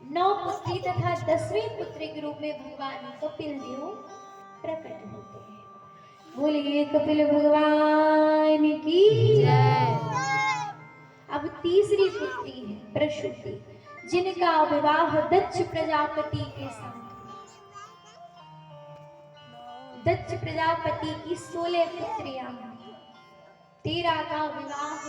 नौ पुत्री तथा 10वीं पुत्री के रूप में भगवान कपिल देव प्रकट होते हैं। बोलिए कपिल भगवान की जय। अब तीसरी पुत्री है प्रसूति, जिनका विवाह दक्ष प्रजापति के साथ। दक्ष प्रजापति की 16 पुत्रियां, 13 का विवाह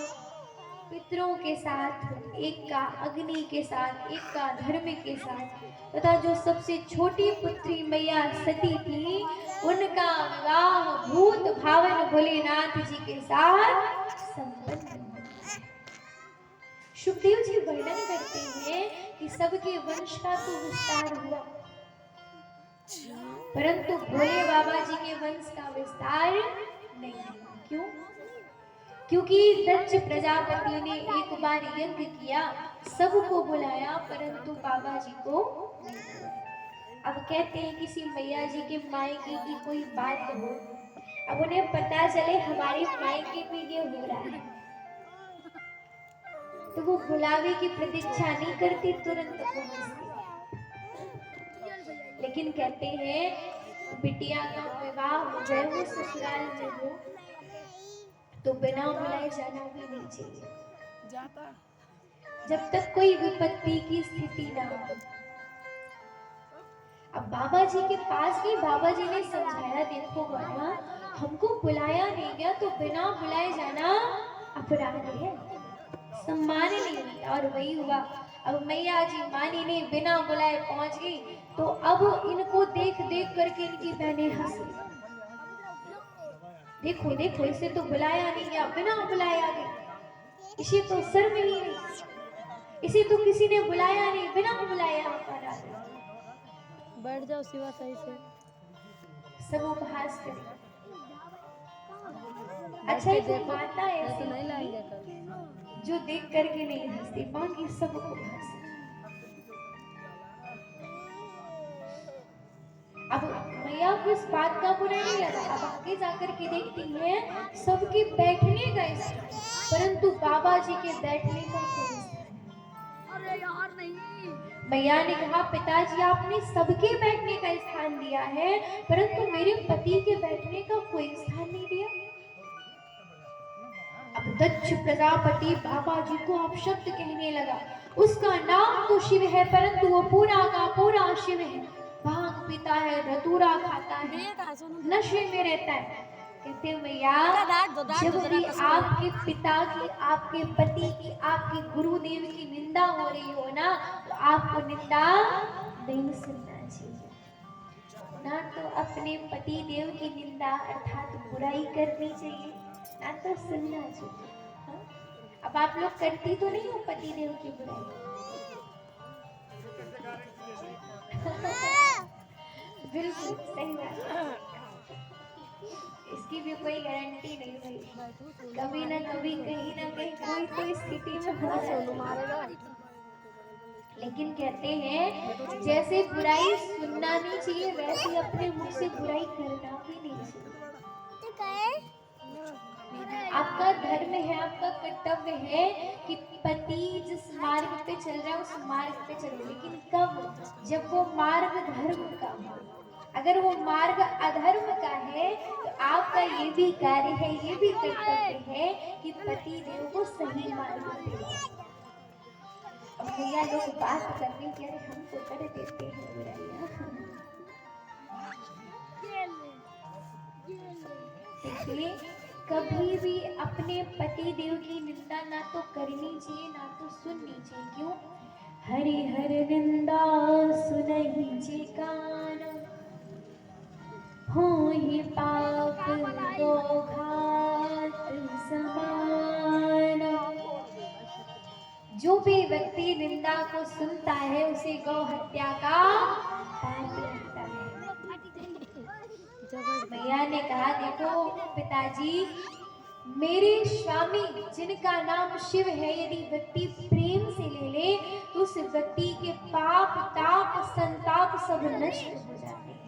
पितरों के साथ, एक का अग्नि के साथ, एक का धर्म के साथ, तथा जो सबसे छोटी पुत्री मैया सती थी, उनका विवाह भूत भावन भोलेनाथ जी के साथ संपन्न। सुखदेव जी वर्णन करते हैं कि सबके वंश का तो विस्तार हुआ, परंतु भोले बाबा जी के वंश का विस्तार नहीं हुआ। क्यों? क्योंकि दक्ष प्रजापति ने एक बार यज्ञ किया, सबको बुलाया, परंतु बाबा जी को नहीं बुलाया। अब कहते हैं किसी मैया जी के मायके की कोई बात हो, अब उन्हें पता चले हमारे मायके में ये हो रहा है, तो वो बुलावे की प्रतीक्षा नहीं करती, तुरंत पहुंचती। लेकिन कहते हैं बिटिया का विवाह हो जाए, वो ससुराल में हो, तो बिना बुलाए जाना भी नहीं चाहिए जाता, जब तक कोई विपत्ति की स्थिति ना हो। अब बाबा जी के पास गई, बाबा जी ने समझाया, देखो बाबा, हमको बुलाया नहीं गया तो बिना बुलाए जाना अपराध है, सम्मान नहीं मिलता। और वही हुआ। अब मैया जी मानी ने बिना बुलाए पहुंच गई, तो अब इनको देख देख करके इनकी बहनें हंस रही, देखो देखो इसे तो बुलाया नहीं गया, बिना बुलाए आ गई, इसे तो शर्म ही नहीं, इसे तो किसी ने बुलाया नहीं, बिना बुलाए यहाँ पर आ गई। बैठ जाओ शिवा सही से, सब उपहास करें। अच्छा ये माता ऐसी नहीं लाएंगे कल, जो देख करके नहीं हंसती, बाकी सबको हंस। अब मैया को इस बात का बुरा नहीं लगा। अब आगे जाकर के देखती हैं सबके बैठने का स्थान, परंतु बाबा जी के बैठने का कोई स्थान। अरे यार नहीं। मैया ने कहा, पिताजी आपने सबके बैठने का स्थान दिया है, परंतु मेरे पति के बैठने का कोई स्थान नहीं दिया। अब दक्ष प्रजापति बाबा जी को अपशब्द कहने लगा। उसका नाम तो शिव है, परंतु वो पूरा का पूरा शिव है। भांग पीता है, धतूरा खाता है, नशे में रहता है। कहते मैया, जब भी आपके पिता की, आपके पति की, आपके गुरुदेव की निंदा हो रही हो ना, तो आपको निंदा नहीं सुनना चाहिए, ना तो अपने पति देव की निंदा अर्थात बुराई करनी चाहिए, ना तो सुनना चाहिए। हाँ? अब आप लोग करती तो नहीं हो पति देव की बुराई? बिल्कुल सही बात, इसकी भी कोई गारंटी नहीं भाई, कभी ना कभी कहीं ना कहीं कोई तो स्थिति में हो जाएगा। लेकिन कहते हैं जैसे बुराई सुनना नहीं चाहिए, वैसे अपने मुख से बुराई करना भी नहीं चाहिए। आपका धर्म है, आपका कर्तव्य है कि पति जिस मार्ग पे चल रहा है उस मार्ग पे चले, लेकिन कब? जब वो मार्ग धर्म का हो। अगर वो मार्ग अधर्म का है तो आपका ये भी कार्य है, ये भी कर्तव्य है कि पति देव को सही मार्ग पे लाओ। अब भैया लोग बात करने के लिए हम तो कर देते हैं बुराइयां। देखिए, कभी भी अपने पति देव की निंदा ना तो करनी चाहिए, ना तो सुननी चाहिए। क्यों? हरि हर निंदा सुनहि जे कान, हो ही पाप गो घात समान। जो भी व्यक्ति निंदा को सुनता है उसे गौ हत्या का पाप लगता है। मैया ने कहा, देखो पिताजी, मेरे स्वामी जिनका नाम शिव है, यदि व्यक्ति प्रेम से ले ले तो उस व्यक्ति के पाप ताप संताप सब नष्ट हो जाते हैं।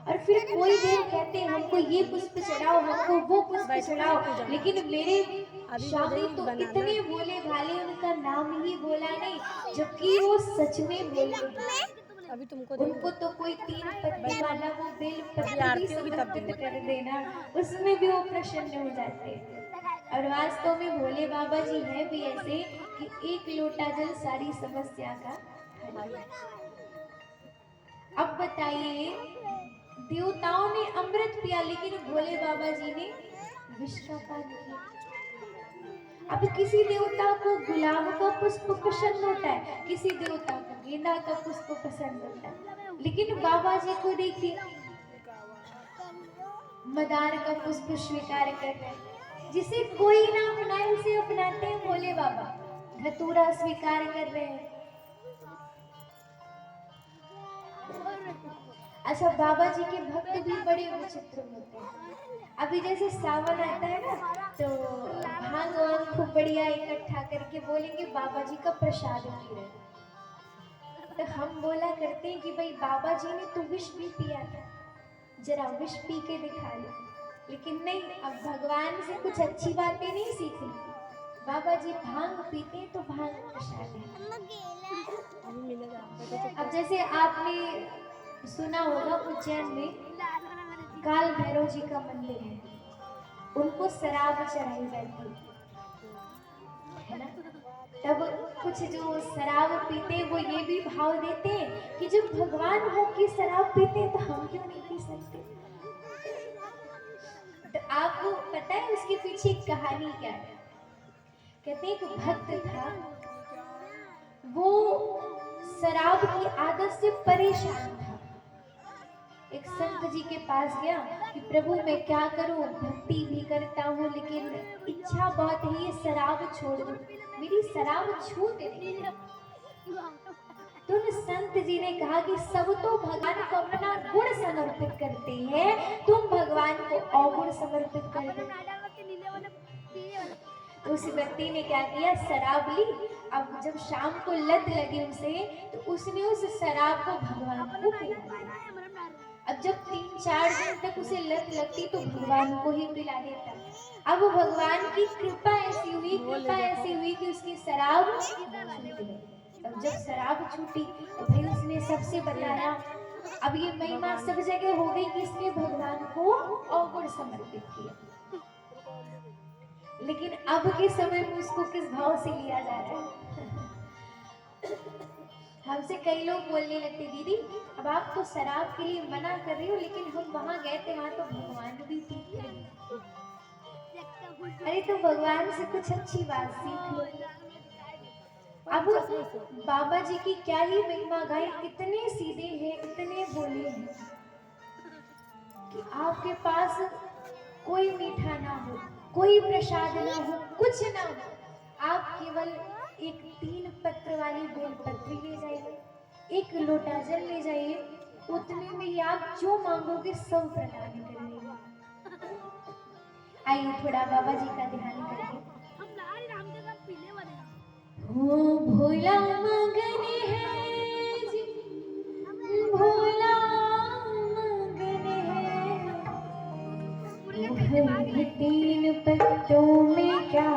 और फिर कोई देर कहते हैं हमको ये पुष्प चढ़ाओ, हमको वो पुष्प चढ़ाओ, लेकिन मेरे स्वामी तो इतने भोले भाले, उनका नाम ही बोला नहीं, जबकि वो सच में बोले। अभी तुमको उनको तो कोई 3 पत्ती वाला वो बेल पत्र भी समर्पित कर देना, उसमें भी वो प्रसन्न हो जाते हैं। और वास्तव में भोले बाबा जी हैं भी ऐसे कि एक लोटा जल सारी समस्या का हल। अब बताइए, देवताओं ने अमृत पिया लेकिन भोले बाबा जी ने विष का पान किया। अब किसी देवता को गुलाब का पुष्प पसंद होता है, किसी देवता को गेंदा का पुष्प पसंद होता है, लेकिन बाबा जी को देखिए मदार का पुष्प स्वीकार कर रहे हैं। जिसे कोई ना अपनाए उसे अपनाते हैं भोले बाबा। धतूरा स्वीकार कर रहे हैं। अच्छा, बाबा जी के भक्त भी बड़े विचित्र होते हैं। अभी जैसे सावन आता है ना, तो भांग वांग खूब बढ़िया इकट्ठा करके बोलेंगे बाबा जी का प्रसाद पी रहे। तो हम बोला करते हैं कि भाई बाबा जी ने तो विष भी पिया था, जरा विष पी के दिखा लो। लेकिन नहीं, अब भगवान से कुछ अच्छी बातें नहीं सीखी। बाबा जी भांग पीते तो भांग प्रसाद है। अब जैसे आपने सुना होगा, उज्जैन में काल भैरव जी का मंदिर है, उनको शराब चढ़ाई जाती है ना। तब कुछ जो शराब पीते वो ये भी भाव देते हैं कि जब भगवान हो की शराब पीते हैं तो हम क्यों नहीं पी सकते। तो आपको पता है उसके पीछे एक कहानी क्या है। कहते हैं एक भक्त था, वो शराब की आदत से परेशान था। एक संत जी के पास गया कि प्रभु मैं क्या करूं, भक्ति भी करता हूं लेकिन इच्छा बहुत है ये शराब छोड़ दूं, मेरी शराब छूटे नहीं। तो संत जी ने कहा कि सब तो भगवान को अपना गुण समर्पित करते हैं, तुम भगवान को अवगुण समर्पित कर दो। तो उस व्यक्ति ने क्या किया, शराब ली। अब जब शाम को लत लगी उसे, तो उसने उस शराब को भगवान को पिला दिया। अब जब 3-4 दिन तक उसे लत लगती तो भगवान को ही पिला देता। अब भगवान की कृपा ऐसी हुई कि उसकी शराब छूट गई। अब जब शराब छूटी तो भाई उसने सबसे बताया। अब ये महिमा सब जगह हो गई कि इसने भगवान को अवगुण समर्पित किया। लेकिन अब के समय में उसको किस भाव से लिया जा रहा है। हमसे कई लोग बोलने लगते, दीदी अब आप तो शराब के लिए मना कर रही हो, लेकिन हम वहां गए थे, वहां तो भगवान भी पीते हैं। अरे तो भगवान से कुछ अच्छी बात सीख लो। अब बाबा जी की क्या ही महिमा गाए, इतने सीधे हैं, इतने भोले हैं कि आपके पास कोई मीठा ना हो, कोई प्रसाद ना हो, कुछ ना हो, आप केवल एक 3 पत्र वाली बेलपत्री ले जाइए, 1 लोटा जल ले जाइए, उतने में ही आप जो मांगोगे सब प्रदान करेंगे। आइए थोड़ा बाबा जी का ध्यान करें। हो भोला मगन है जी, भोला मगन है, 3 पत्तों में क्या